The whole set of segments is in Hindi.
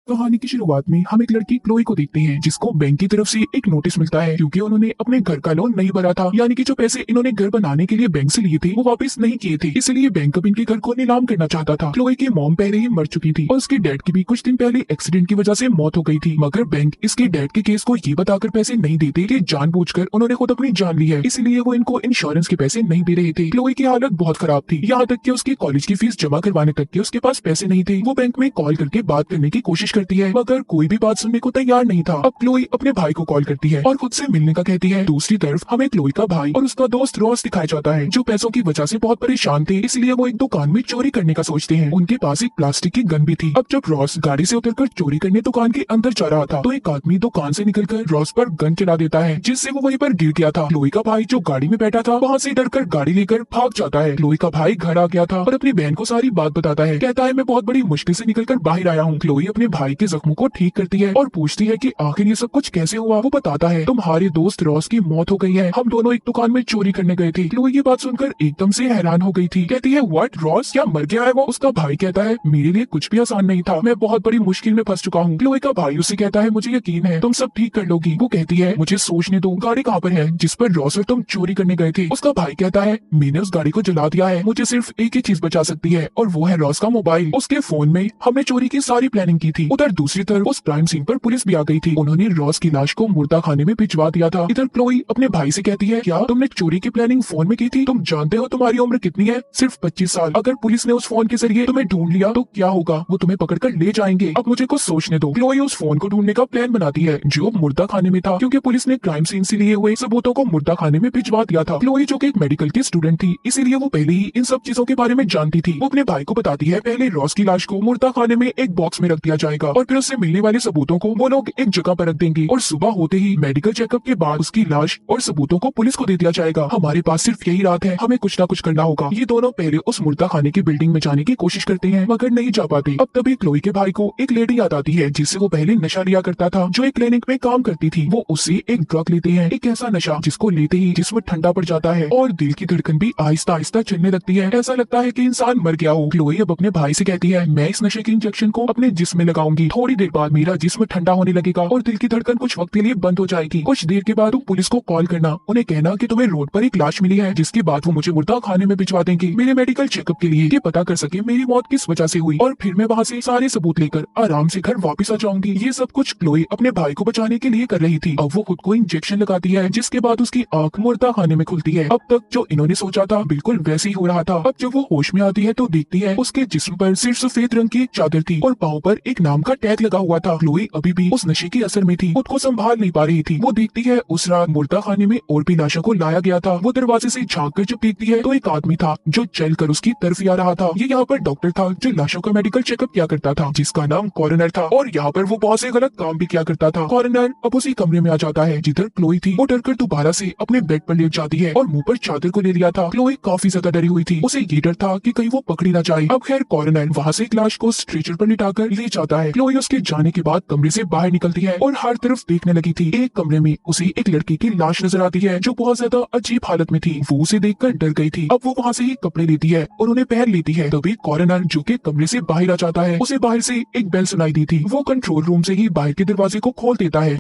कहानी की शुरुआत में हम एक लड़की क्लोई को देखते हैं जिसको बैंक की तरफ से एक नोटिस मिलता है क्योंकि उन्होंने अपने घर का लोन नहीं भरा था, यानी कि जो पैसे इन्होंने घर बनाने के लिए बैंक से लिए थे वो वापस नहीं किए थे, इसलिए बैंक अब इनके घर को नीलाम करना चाहता था। क्लोई की मॉम पहले ही मर चुकी थी और उसके डैड की भी कुछ दिन पहले एक्सीडेंट की वजह से मौत हो गई थी, मगर बैंक इसके डैड के केस को ये बताकर पैसे नहीं देते कि जानबूझकर उन्होंने खुद अपनी जान ली है, इसलिए वो इनको इंश्योरेंस के पैसे नहीं दे रहे थे। क्लोई की हालत बहुत खराब थी, यहाँ तक कि उसकी कॉलेज की फीस जमा करवाने तक के उसके पास पैसे नहीं थे। वो बैंक में कॉल करके बात करने की कोशिश करती है मगर कोई भी बात सुनने को तैयार नहीं था। अब क्लोई अपने भाई को कॉल करती है और खुद से मिलने का कहती है। दूसरी तरफ हमें क्लोई का भाई और उसका दोस्त रॉस दिखाया जाता है जो पैसों की वजह से बहुत परेशान थे, इसलिए वो एक दुकान में चोरी करने का सोचते हैं। उनके पास एक प्लास्टिक की गन भी थी। अब जब रॉस गाड़ी से उतरकर चोरी करने दुकान के अंदर जा रहा था तो एक आदमी दुकान से निकलकर रॉस पर गन चला देता है जिससे वो वहीं पर गिर गया था। क्लोई का भाई जो गाड़ी में बैठा था वहाँ से डरकर गाड़ी लेकर भाग जाता है। क्लोई का भाई घर आ गया था और अपनी बहन को सारी बात बताता है, कहता है मैं बहुत बड़ी मुश्किल से निकलकर बाहर आया हूँ। क्लोई अपने भाई के जख्मों को ठीक करती है और पूछती है कि आखिर ये सब कुछ कैसे हुआ। वो बताता है तुम्हारे दोस्त रॉस की मौत हो गई है, हम दोनों एक दुकान में चोरी करने गए थे। क्लोई ये बात सुनकर एकदम से हैरान हो गई थी, कहती है व्हाट, रॉस क्या मर गया है वो? उसका भाई कहता है मेरे लिए कुछ भी आसान नहीं था, मैं बहुत बड़ी मुश्किल में फंस चुका हूँ। क्लोई का भाई उसे कहता है मुझे यकीन है तुम सब ठीक कर लोगी। वो कहती है मुझे सोचने दो, गाड़ी कहाँ पर है जिस पर रॉस और तुम चोरी करने गए थे? उसका भाई कहता है मैंने उस गाड़ी को जला दिया है, मुझे सिर्फ एक ही चीज बचा सकती है और वो है रॉस का मोबाइल। उसके फोन में हमने चोरी की सारी प्लानिंग की थी। उधर दूसरी तरफ उस क्राइम सीन पर पुलिस भी आ गई थी, उन्होंने रॉस की लाश को मुर्दा खाने में भिजवा दिया था। इधर क्लोई अपने भाई से कहती है क्या तुमने चोरी की प्लानिंग फोन में की थी? तुम जानते हो तुम्हारी उम्र कितनी है? सिर्फ 25 साल। अगर पुलिस ने उस फोन के जरिए तुम्हें ढूंढ लिया तो क्या होगा? वो तुम्हें पकड़कर ले जाएंगे। अब मुझे कुछ सोचने दो। क्लोई उस फोन को ढूंढने का प्लान बनाती है जो मुर्दा खाने में था क्योंकि पुलिस ने क्राइम सीन से लिए हुए सबूतों को मुर्दा खाने में भिजवा दिया था। क्लोई जो कि एक मेडिकल की स्टूडेंट थी इसीलिए वो पहले ही इन सब चीजों के बारे में जानती थी। वो अपने भाई को बताती है पहले रॉस की लाश को मुर्दा खाने में एक बॉक्स में रख दिया जाएगा और फिर उससे मिलने वाले सबूतों को वो लोग एक जगह पर रख देंगे और सुबह होते ही मेडिकल चेकअप के बाद उसकी लाश और सबूतों को पुलिस को दे दिया जाएगा। हमारे पास सिर्फ यही रात है, हमें कुछ ना कुछ करना होगा। ये दोनों पहले उस मुर्दा खाने की बिल्डिंग में जाने की कोशिश करते हैं मगर नहीं जा पाते। अब तभी क्लोई के भाई को एक लेडी याद आती है जिससे वो पहले नशा लिया करता था, जो एक क्लिनिक में काम करती थी। वो उससे एक ड्रग लेते हैं, एक ऐसा नशा जिसको लेते ही जिस्म ठंडा पड़ जाता है और दिल की धड़कन भी आहिस्ता आहिस्ता चलने लगती है, ऐसा लगता है कि इंसान मर गया हो। क्लोई अब अपने भाई से कहती है मैं इस नशे के इंजेक्शन को अपने जिस्म में लगाऊंगी, थोड़ी देर बाद मेरा जिस्म ठंडा होने लगेगा और दिल की धड़कन कुछ वक्त के लिए बंद हो जाएगी। कुछ देर के बाद तुम पुलिस को कॉल करना, उन्हें कहना कि तुम्हें रोड पर एक लाश मिली है जिसके बाद वो मुझे मुर्दा खाने में भिजवा देंगे मेरे मेडिकल चेकअप के लिए, ये पता कर सके मेरी मौत किस वजह से हुई और फिर मैं वहाँ से सारे सबूत लेकर आराम से घर वापस आ जाऊंगी। ये सब कुछ क्लोई अपने भाई को बचाने के लिए कर रही थी। अब वो खुद को इंजेक्शन लगाती है जिसके बाद उसकी आंख मुर्दा खाने में खुलती है। अब तक जो इन्होंने सोचा था बिल्कुल वैसे ही हो रहा था। अब जब वो होश में आती है तो देखती है उसके जिस्म पर सिर्फ सफेद रंग की एक चादर थी और पाँव पर एक नाम का टैग लगा हुआ था। क्लोई अभी भी उस नशे के असर में थी, खुद को संभाल नहीं पा रही थी। वो देखती है उस रात मुर्दा खाने में और भी लाशों को लाया गया था। वो दरवाजे से झांक कर जब देखती है तो एक आदमी था जो चलकर उसकी तरफ आ रहा था। ये यहाँ पर डॉक्टर था जो लाशों का मेडिकल चेकअप किया करता था जिसका नाम कॉरोनर था और यहाँ पर वो बहुत से गलत काम भी किया करता था। कॉरोनर अब उसी कमरे में आ जाता है जिधर क्लोई थी। वो डरकर दोबारा से अपने बेड पर लेट जाती है और मुंह पर चादर को ले लिया था। क्लोई काफी ज्यादा डरी हुई थी, उसे ये डर था कि कहीं वो पकड़ी ना जाए। अब खैर कॉरोनर वहाँ से एक लाश को स्ट्रेचर पर लिटाकर ले जाता है। क्लोई उसके जाने के बाद कमरे से बाहर निकलती है और हर तरफ देखने लगी थी। एक कमरे में उसे एक लड़की की लाश नजर आती है जो बहुत ज्यादा अजीब हालत में थी। वो उसे देखकर डर गई थी। अब वो वहाँ से ही कपड़े लेती है और उन्हें पहन लेती है। तभी कॉरोनर जो के कमरे से बाहर आ जाता है, उसे बाहर से एक बेल सुनाई दी थी। वो कंट्रोल रूम से ही बाहर के दरवाजे को खोल देता है।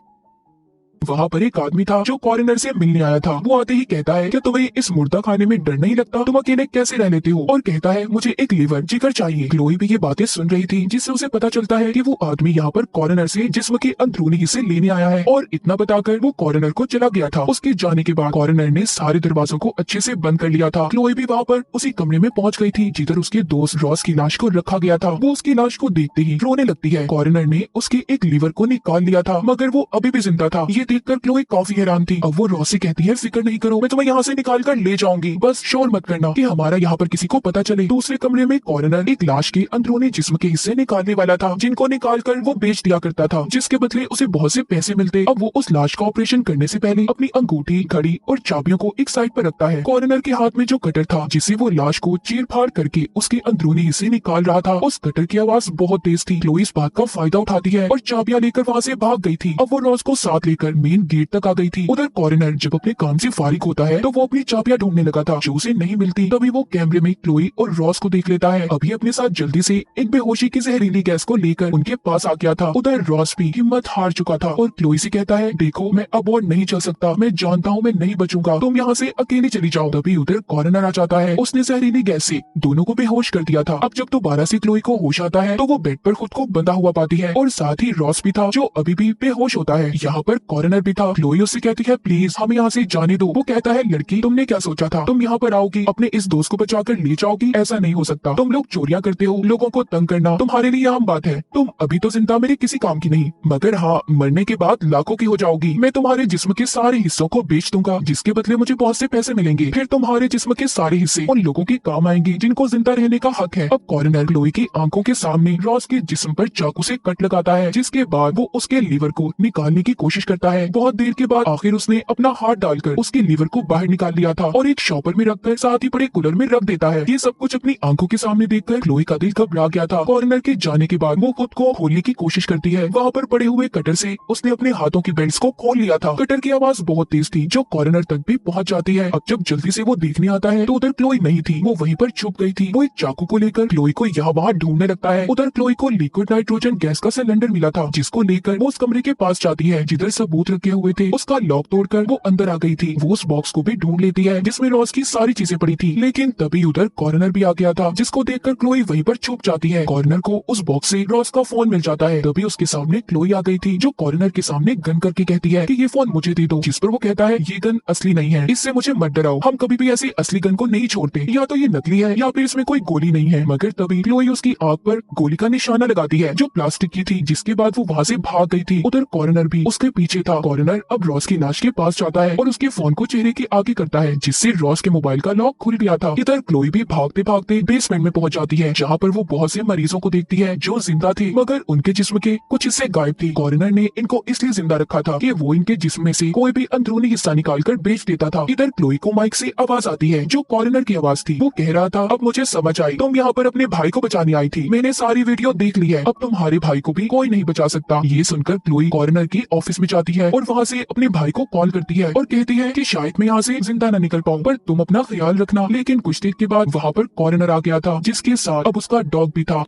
वहाँ पर एक आदमी था जो कॉरिनर से मिलने आया था। वो आते ही कहता है कि तुम्हें इस मुर्दा खाने में डर नहीं लगता, तुम अकेले कैसे रह लेते हो, और कहता है मुझे एक लीवर जिगर चाहिए। क्लोई भी ये बातें सुन रही थी जिससे उसे पता चलता है कि वो आदमी यहाँ पर कॉरिनर से जिस्म के अंदरूनी हिस्से लेने आया है और इतना बताकर वो कॉरिनर को चला गया था। उसके जाने के बाद कॉरिनर ने सारे दरवाजों को अच्छे से बंद कर लिया था। क्लोई भी वहाँ पर उसी कमरे में पहुंच गई थी जिधर उसके दोस्त रॉस की लाश को रखा गया था। वो उसकी लाश को देखते ही रोने लगती है। कॉरिनर ने उसके एक लीवर को निकाल लिया था मगर वो अभी भी जिंदा था। ये देखकर क्लोई काफी हैरान थी। अब वो रॉस से कहती है फिक्र नहीं करो, मैं तुम्हें यहाँ से निकाल कर ले जाऊंगी, बस शोर मत करना कि हमारा यहाँ पर किसी को पता चले। दूसरे कमरे में कॉरिनर एक लाश के अंदरूनी जिस्म के हिस्से निकालने वाला था जिनको निकाल कर वो बेच दिया करता था जिसके बदले उसे बहुत से पैसे मिलते। अब वो उस लाश का ऑपरेशन करने से पहले अपनी अंगूठी, घड़ी और चाबियों को एक साइड पर रखता है। कॉरिनर के हाथ में जो कटर था जिससे वो लाश को चीर फाड़ करके उसके अंदरूनी हिस्से निकाल रहा था, उस कटर की आवाज बहुत तेज थी। क्लोई इस बात का फायदा उठाती है और चाबियां लेकर वहाँ से भाग गई थी। अब वो रॉस को साथ लेकर मेन गेट तक आ गई थी। उधर कॉर्नर जब अपने काम से फारिग होता है तो वो अपनी चाबियां ढूंढने लगा था जो उसे नहीं मिलती। तभी वो कैमरे में क्लोई और रॉस को देख लेता है। अभी अपने साथ जल्दी से एक बेहोशी की जहरीली गैस को लेकर उनके पास आ गया था। उधर रॉस भी हिम्मत हार चुका था और क्लोई से कहता है, देखो मैं अब और नहीं चल सकता, मैं जानता हूँ मैं नहीं बचूंगा, तुम यहाँ से अकेली चली जाओ। तभी उधर कॉर्नर आ जाता है। उसने जहरीली गैस से दोनों को बेहोश कर दिया था। अब जब दोबारा से क्लोई को होश आता है तो वो बेड पर खुद को बंधा हुआ पाती है और साथ ही रॉस भी था जो अभी भी बेहोश होता है। यहाँ पर कॉर्नर भी था। क्लोई उससे कहती है, प्लीज हमें यहाँ से जाने दो। वो कहता है, लड़की तुमने क्या सोचा था, तुम यहाँ पर आओगी, अपने इस दोस्त को बचाकर ले जाओगी? ऐसा नहीं हो सकता, तुम लोग चोरियां करते हो, लोगों को तंग करना तुम्हारे लिए आम बात है, तुम अभी तो जिंदा मेरे किसी काम की नहीं, मगर हाँ मरने के बाद लाखों की हो जाओगी। मैं तुम्हारे जिस्म के सारे हिस्सों को बेच दूंगा जिसके बदले मुझे बहुत से पैसे मिलेंगे, फिर तुम्हारे जिस्म के सारे हिस्से उन लोगों के काम आएंगे जिनको जिंदा रहने का हक है। अब कॉर्नर क्लोई की आंखों के सामने रॉस के जिस्म पर चाकू से कट लगाता है, जिसके बाद वो उसके लीवर को निकालने की कोशिश करता है। बहुत देर के बाद आखिर उसने अपना हाथ डालकर उसके लीवर को बाहर निकाल लिया था और एक शॉपर में रखकर साथ ही बड़े कूलर में रख देता है। ये सब कुछ अपनी आंखों के सामने देखकर क्लोई का दिल घबरा गया था। कॉर्नर के जाने के बाद वो खुद को खोलने की कोशिश करती है। वहाँ पर पड़े हुए कटर से उसने अपने हाथों की बेल्ट्स को खोल लिया था। कटर की आवाज बहुत तेज थी जो कॉर्नर तक भी पहुँच जाती है। अब जब जल्दी से वो देखने आता है तो उधर क्लोई नहीं थी, वो वहीं पर छुप गई थी। वो एक चाकू को लेकर क्लोई को यहाँ वहाँ ढूंढने लगता है। उधर क्लोई को लिक्विड नाइट्रोजन गैस का सिलेंडर मिला था जिसको लेकर वो उस कमरे के पास जाती है जिधर सबूत रखे हुए थे। उसका लॉक तोड़कर वो अंदर आ गई थी। वो उस बॉक्स को भी ढूंढ लेती है जिसमें रॉस की सारी चीजें पड़ी थी, लेकिन तभी उधर कॉर्नर भी आ गया था जिसको देखकर क्लोई वहीं पर छुप जाती है। कॉर्नर को उस बॉक्स से रॉस का फोन मिल जाता है। तभी उसके सामने क्लोई आ गई थी जो कॉर्नर के सामने गन करके कहती है कि ये फोन मुझे दे दो, जिस पर वो कहता है ये गन असली नहीं है, इससे मुझे मत डराओ, हम कभी भी ऐसी असली गन को नहीं छोड़ते, या तो ये नकली है या फिर इसमें कोई गोली नहीं है। मगर तभी क्लोई उसकी आंख पर गोली का निशाना लगाती है जो प्लास्टिक की थी, जिसके बाद वो वहाँ से भाग गई थी। उधर कॉर्नर भी उसके पीछे था। कॉर्नर अब रॉस की लाश के पास जाता है और उसके फोन को चेहरे के आगे करता है जिससे रॉस के मोबाइल का लॉक खुल गया था। इधर क्लोई भी भागते भागते बेसमेंट में पहुंच जाती है जहाँ पर वो बहुत से मरीजों को देखती है जो जिंदा थे मगर उनके जिस्म के कुछ हिस्से गायब थे। कॉर्नर ने इनको इसलिए जिंदा रखा था कि वो इनके जिस्म में से कोई भी अंदरूनी हिस्सा निकालकर बेच देता था। इधर क्लोई को माइक से आवाज आती है जो कॉर्नर की आवाज थी। वो कह रहा था, अब मुझे समझ आई, तुम यहाँ पर अपने भाई को बचाने आई थी, मैंने सारी वीडियो देख ली है, अब तुम्हारे भाई को भी कोई नहीं बचा सकता। ये सुनकर क्लोई कॉर्नर की ऑफिस में जाती है और वहाँ से अपने भाई को कॉल करती है और कहती है कि शायद मैं यहाँ से जिंदा न निकल पाऊँ, पर तुम अपना ख्याल रखना। लेकिन कुछ देर के बाद वहाँ पर कॉर्नर आ गया था जिसके साथ अब उसका डॉग भी था।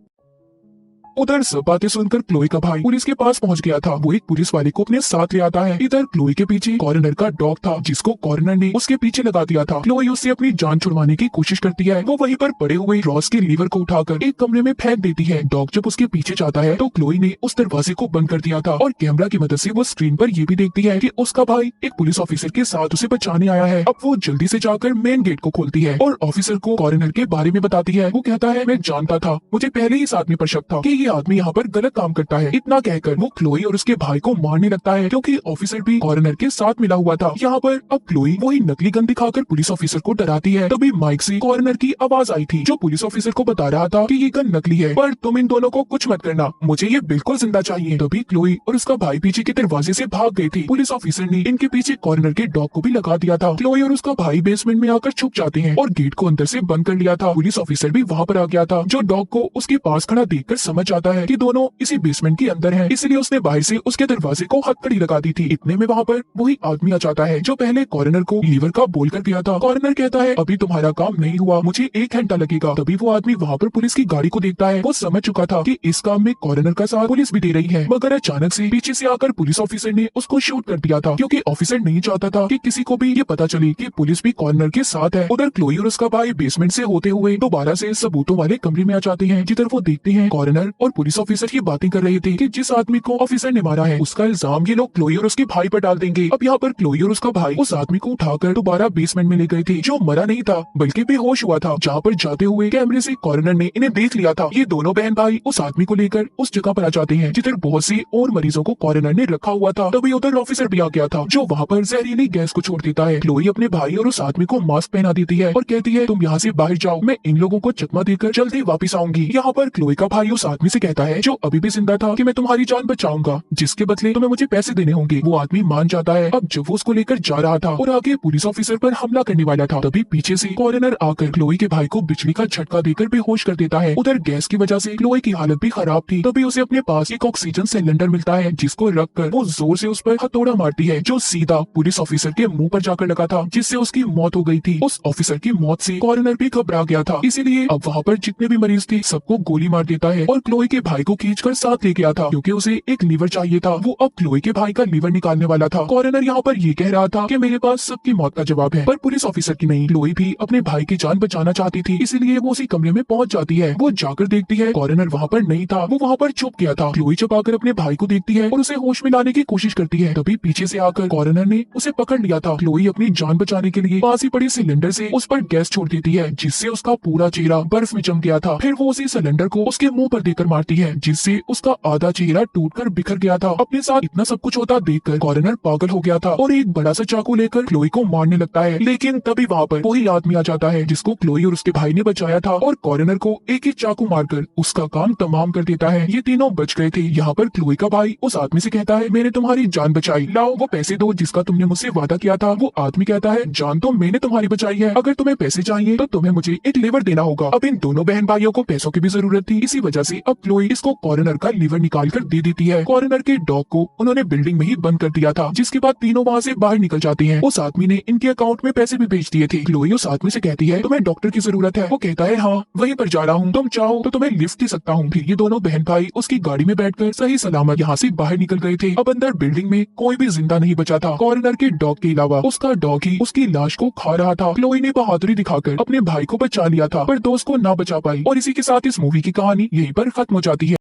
उधर सब बातें सुनकर क्लोई का भाई पुलिस के पास पहुंच गया था। वो एक पुलिस वाले को अपने साथ ले आता है। इधर क्लोई के पीछे कॉर्नर का डॉग था जिसको कॉर्नर ने उसके पीछे लगा दिया था। क्लोई उससे अपनी जान छुड़वाने की कोशिश करती है। वो वहीं पर पड़े हुए रॉस के लीवर को उठाकर एक कमरे में फेंक देती है। डॉग जब उसके पीछे जाता है तो क्लोई ने उस दरवाजे को बंद कर दिया था और कैमरा की मदद से वो स्क्रीन पर ये भी देखती है कि उसका भाई एक पुलिस ऑफिसर के साथ उसे बचाने आया है। अब वो जल्दी से जाकर मेन गेट को खोलती है और ऑफिसर को कॉर्नर के बारे में बताती है। वो कहता है, मैं जानता था, मुझे पहले ही इस आदमी पर शक था कि ये आदमी यहाँ पर गलत काम करता है। इतना कहकर वो क्लोई और उसके भाई को मारने लगता है क्योंकि ऑफिसर भी कॉर्नर के साथ मिला हुआ था। यहाँ पर अब क्लोई वही नकली गन दिखाकर पुलिस ऑफिसर को डराती है। तभी माइक से कॉर्नर की आवाज आई थी जो पुलिस ऑफिसर को बता रहा था कि ये गन नकली है, पर तुम इन दोनों को कुछ मत करना, मुझे ये बिल्कुल जिंदा चाहिए। तभी क्लोई और उसका भाई पीछे के दरवाजे से भाग गए थे। पुलिस ऑफिसर ने इनके पीछे कॉर्नर के डॉग को भी लगा दिया था। क्लोई और उसका भाई बेसमेंट में आकर छुप जाते हैं और गेट को अंदर से बंद कर लिया था। पुलिस ऑफिसर भी वहाँ पर आ गया था जो डॉग को उसके पास खड़ा देखकर समझ आता है कि दोनों इसी बेसमेंट के अंदर है, इसलिए उसने बाहर से उसके दरवाजे को हथकड़ी लगा दी थी। इतने में वहाँ पर वही आदमी आ जाता है जो पहले कॉर्नर को लीवर का बोल कर दिया था। कॉर्नर कहता है, अभी तुम्हारा काम नहीं हुआ, मुझे 1 घंटा लगेगा। तभी वो आदमी वहाँ पर पुलिस की गाड़ी को देखता है। वो समझ चुका था कि इस काम में कॉर्नर का साथ पुलिस भी दे रही है, मगर अचानक से पीछे से आकर पुलिस ऑफिसर ने उसको शूट कर दिया था क्योंकि ऑफिसर नहीं चाहता था कि किसी को भी ये पता चले कि पुलिस भी कॉर्नर के साथ है। उधर क्लोई और उसका भाई बेसमेंट से होते हुए दोबारा से सबूतों वाले कमरे में आ जाते हैं जिधर वो देखते हैं कॉर्नर और पुलिस ऑफिसर ये बातें कर रहे थे कि जिस आदमी को ऑफिसर ने मारा है उसका इल्जाम ये लोग क्लोई और उसके भाई पर डाल देंगे। अब यहाँ पर क्लोई और उसका भाई उस आदमी को उठाकर दोबारा बेसमेंट में ले गए थे जो मरा नहीं था बल्कि बेहोश हुआ था। जहाँ पर जाते हुए कैमरे से कॉर्नर ने इन्हें देख लिया था। ये दोनों बहन भाई उस आदमी को लेकर उस जगह पर आ जाते हैं जिधर बहुत से और मरीजों को कॉर्नर ने रखा हुआ था। तभी उधर ऑफिसर भी आ गया था जो वहाँ पर जहरीली गैस को छोड़ देता है। क्लोई अपने भाई और उस आदमी को मास्क पहना देती है और कहती है, तुम यहाँ से बाहर जाओ, मैं इन लोगों को चकमा देकर जल्दी वापिस आऊंगी। यहाँ पर क्लोई का भाई उस आदमी से कहता है जो अभी भी जिंदा था कि मैं तुम्हारी जान बचाऊंगा, जिसके बदले तुम्हें मुझे पैसे देने होंगे। वो आदमी मान जाता है। अब जब वो उसको लेकर जा रहा था और आगे पुलिस ऑफिसर पर हमला करने वाला था, तभी पीछे से कॉरोनर आकर क्लोई के भाई को बिजली का झटका देकर बेहोश कर देता है। उधर गैस की वजह से क्लोई की हालत भी खराब थी। तभी उसे अपने पास एक ऑक्सीजन सिलेंडर मिलता है, जिसको रखकर वो जोर से उस पर हथौड़ा मारती है, जो सीधा पुलिस ऑफिसर के मुंह पर जाकर लगा था, जिससे उसकी मौत हो गई थी। उस ऑफिसर की मौत से कॉरोनर भी घबरा गया था, इसीलिए अब वहाँ पर जितने भी मरीज थे सबको गोली मार देता है और क्लोई के भाई को खींचकर साथ ले गया था, क्योंकि उसे एक लीवर चाहिए था। वो अब क्लोई के भाई का लीवर निकालने वाला था। कॉरोनर यहाँ पर ये कह रहा था कि मेरे पास सबकी मौत का जवाब है, पर पुलिस ऑफिसर की नहीं। क्लोई भी अपने भाई की जान बचाना चाहती थी, इसीलिए वो उसी कमरे में पहुंच जाती है। वो जाकर देखती है कॉरोनर वहाँ पर नहीं था, वो वहाँ पर छुप गया था। क्लोई छुप आकर अपने भाई को देखती है और उसे होश में लाने की कोशिश करती है, तभी पीछे से आकर कॉरोनर ने उसे पकड़ लिया था। क्लोई अपनी जान बचाने के लिए पास ही पड़े सिलेंडर से उस पर गैस छोड़ देती है, जिससे उसका पूरा चेहरा बर्फ में जम गया था। फिर वो उसी सिलेंडर को उसके मुंह पर देकर मारती है, जिससे उसका आधा चेहरा टूटकर बिखर गया था। अपने साथ इतना सब कुछ होता देखकर कॉरोनर पागल हो गया था और एक बड़ा सा चाकू लेकर क्लोई को मारने लगता है। लेकिन तभी वहाँ पर वही आदमी आ जाता है जिसको क्लोई और उसके भाई ने बचाया था, और कॉरोनर को एक ही चाकू मारकर उसका काम तमाम कर देता है। ये तीनों बच गए थे। यहाँ पर क्लोई का भाई उस आदमी से कहता है मैंने तुम्हारी जान बचाई, लाओ वो पैसे दो जिसका तुमने मुझसे वादा किया था। वो आदमी कहता है जान तो मैंने तुम्हारी बचाई है, अगर तुम्हें पैसे चाहिए तो तुम्हें मुझे एक लीवर देना होगा। अब इन दोनों बहन भाइयों को पैसों की भी जरूरत थी, इसी वजह से अब क्लोई इसको कॉरोनर का लीवर निकाल कर दे देती है। कॉरोनर के डॉग को उन्होंने बिल्डिंग में ही बंद कर दिया था, जिसके बाद तीनों वहाँ से बाहर निकल जाती हैं। उस आदमी ने इनके अकाउंट में पैसे भी भेज दिए थे। क्लोई उस आदमी से कहती है तुम्हें डॉक्टर की जरूरत है। वो कहता है हाँ वहीं पर जा रहा हूँ, तुम चाहो तो तुम्हें लिफ्ट दे सकता हूँ। फिर ये दोनों बहन भाई उसकी गाड़ी में बैठकर सही सलामत यहाँ से बाहर निकल गए थे। अब अंदर बिल्डिंग में कोई भी जिंदा नहीं बचा था, कॉरोनर के डॉग के अलावा। उसका डॉग ही उसकी लाश को खा रहा था। क्लोई ने बहादुरी दिखाकर अपने भाई को बचा लिया था, पर दोस्त को ना बचा पाई। और इसी के साथ इस मूवी की कहानी यहीं पर खत्म हो जाती है।